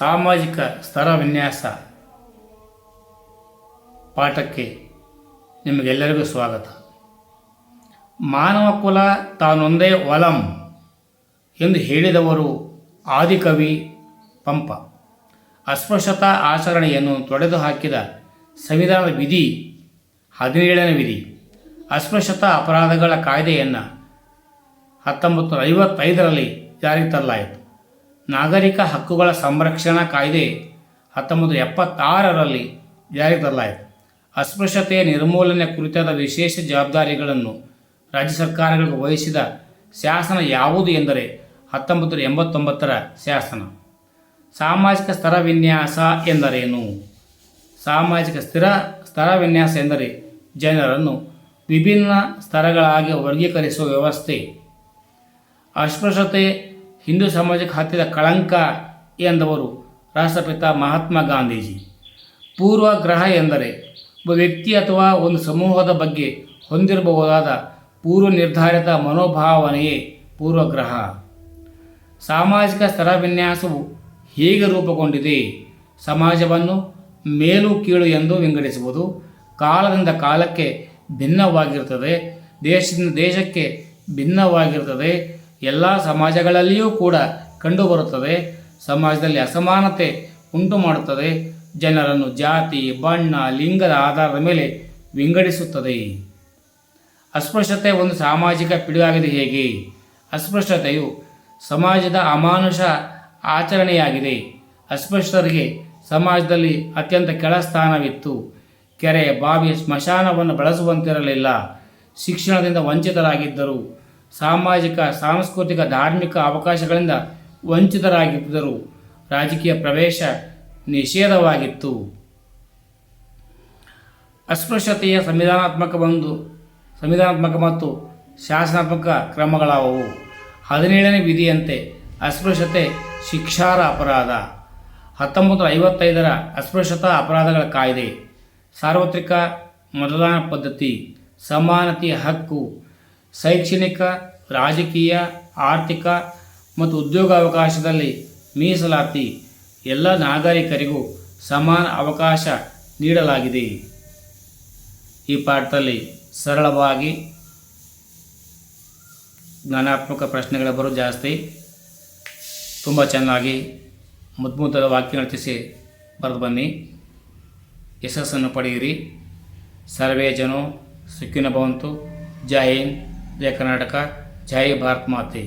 ಸಾಮಾಜಿಕ ಸ್ತರ ವಿನ್ಯಾಸ ಪಾಠಕ್ಕೆ ನಿಮಗೆಲ್ಲರಿಗೂ ಸ್ವಾಗತ. ಮಾನವ ಕುಲ ತಾನೊಂದೇ ಒಲಂ ಎಂದು ಹೇಳಿದವರು ಆದಿಕವಿ ಪಂಪ. ಅಸ್ಪೃಶ್ಯತಾ ಆಚರಣೆಯನ್ನು ತೊಡೆದು ಹಾಕಿದ ಸಂವಿಧಾನದ ವಿಧಿ 17ನೇ ವಿಧಿ. ಅಸ್ಪೃಶ್ಯತಾ ಅಪರಾಧಗಳ ಕಾಯ್ದೆಯನ್ನು 1955ರಲ್ಲಿ ಜಾರಿಗೆ ತರಲಾಯಿತು. ನಾಗರಿಕ ಹಕ್ಕುಗಳ ಸಂರಕ್ಷಣಾ ಕಾಯ್ದೆ 1976ರಲ್ಲಿ ಜಾರಿಗೆ ತರಲಾಯಿತು. ಅಸ್ಪೃಶ್ಯತೆಯ ನಿರ್ಮೂಲನೆ ಕುರಿತಾದ ವಿಶೇಷ ಜವಾಬ್ದಾರಿಗಳನ್ನು ರಾಜ್ಯ ಸರ್ಕಾರಗಳಿಗೆ ವಹಿಸಿದ ಶಾಸನ ಯಾವುದು ಎಂದರೆ 1989ರ ಶಾಸನ. ಸಾಮಾಜಿಕ ಸ್ತರ ವಿನ್ಯಾಸ ಎಂದರೇನು? ಸಾಮಾಜಿಕ ಸ್ತರ ವಿನ್ಯಾಸ ಎಂದರೆ ಜನರನ್ನು ವಿಭಿನ್ನ ಸ್ತರಗಳಾಗಿ ವರ್ಗೀಕರಿಸುವ ವ್ಯವಸ್ಥೆ. ಅಸ್ಪೃಶ್ಯತೆ ಹಿಂದೂ ಸಮಾಜಕ್ಕೆ ಹತ್ತಿದ ಕಳಂಕ ಎಂದವರು ರಾಷ್ಟ್ರಪಿತ ಮಹಾತ್ಮ ಗಾಂಧೀಜಿ. ಪೂರ್ವಗ್ರಹ ಎಂದರೆ ಒಬ್ಬ ವ್ಯಕ್ತಿ ಅಥವಾ ಒಂದು ಸಮೂಹದ ಬಗ್ಗೆ ಹೊಂದಿರಬಹುದಾದ ಪೂರ್ವ ನಿರ್ಧಾರಿತ ಮನೋಭಾವನೆಯೇ ಪೂರ್ವಗ್ರಹ. ಸಾಮಾಜಿಕ ಸ್ತರ ವಿನ್ಯಾಸವು ಹೇಗೆ ರೂಪುಗೊಂಡಿದೆ? ಸಮಾಜವನ್ನು ಮೇಲು ಕೀಳು ಎಂದು ವಿಂಗಡಿಸುವುದು ಕಾಲದಿಂದ ಕಾಲಕ್ಕೆ ಭಿನ್ನವಾಗಿರುತ್ತದೆ, ದೇಶದಿಂದ ದೇಶಕ್ಕೆ ಭಿನ್ನವಾಗಿರುತ್ತದೆ, ಎಲ್ಲ ಸಮಾಜಗಳಲ್ಲಿಯೂ ಕೂಡ ಕಂಡುಬರುತ್ತದೆ. ಸಮಾಜದಲ್ಲಿ ಅಸಮಾನತೆ ಉಂಟು ಮಾಡುತ್ತದೆ, ಜನರನ್ನು ಜಾತಿ, ಬಣ್ಣ, ಲಿಂಗದ ಆಧಾರದ ಮೇಲೆ ವಿಂಗಡಿಸುತ್ತದೆ. ಅಸ್ಪೃಶ್ಯತೆ ಒಂದು ಸಾಮಾಜಿಕ ಪಿಡುಗಾಗಿದೆ. ಹೇಗೆ? ಅಸ್ಪೃಶ್ಯತೆಯು ಸಮಾಜದ ಅಮಾನುಷ ಆಚರಣೆಯಾಗಿದೆ. ಅಸ್ಪೃಶ್ಯರಿಗೆ ಸಮಾಜದಲ್ಲಿ ಅತ್ಯಂತ ಕೆಳ ಸ್ಥಾನವಿತ್ತು. ಕೆರೆ, ಬಾವಿ, ಸ್ಮಶಾನವನ್ನು ಬಳಸುವಂತಿರಲಿಲ್ಲ. ಶಿಕ್ಷಣದಿಂದ ವಂಚಿತರಾಗಿದ್ದರು. ಸಾಮಾಜಿಕ, ಸಾಂಸ್ಕೃತಿಕ, ಧಾರ್ಮಿಕ ಅವಕಾಶಗಳಿಂದ ವಂಚಿತರಾಗಿದ್ದರು. ರಾಜಕೀಯ ಪ್ರವೇಶ ನಿಷೇಧವಾಗಿತ್ತು. ಅಸ್ಪೃಶ್ಯತೆಯ ಸಂವಿಧಾನಾತ್ಮಕ ಮತ್ತು ಶಾಸನಾತ್ಮಕ ಕ್ರಮಗಳಾದವು. 17ನೇ ವಿಧಿಯಂತೆ ಅಸ್ಪೃಶ್ಯತೆ ಶಿಕ್ಷಾರ್ಹ ಅಪರಾಧ. 1955ರ ಅಸ್ಪೃಶ್ಯತಾ ಅಪರಾಧಗಳ ಕಾಯ್ದೆ ಸಾರ್ವತ್ರಿಕ ಮತದಾನ ಪದ್ಧತಿ, ಸಮಾನತೆಯ ಹಕ್ಕು, ಶೈಕ್ಷಣಿಕ, ರಾಜಕೀಯ, ಆರ್ಥಿಕ ಮತ್ತು ಉದ್ಯೋಗಾವಕಾಶದಲ್ಲಿ ಮೀಸಲಾತಿ, ಎಲ್ಲ ನಾಗರಿಕರಿಗೂ ಸಮಾನ ಅವಕಾಶ ನೀಡಲಾಗಿದೆ. ಈ ಪಾಠದಲ್ಲಿ ಸರಳವಾಗಿ ಜ್ಞಾನಾತ್ಮಕ ಪ್ರಶ್ನೆಗಳು ಬರೋ ಜಾಸ್ತಿ. ತುಂಬ ಚೆನ್ನಾಗಿ ಮುದ್ದ ವಾಕ್ಯಗಳು ತಿಳಿಸಿ ಬರೆದು ಬನ್ನಿ. ಯಶಸ್ಸನ್ನು ಪಡೆಯಿರಿ. ಸರ್ವೇ ಜನೋ ಸುಖಿನೋ ಭವಂತು. ಜೈ ಹಿಂದ್, ಜೈ ಕರ್ನಾಟಕ, ಜೈ ಭಾರತ್ ಮಾತೆ.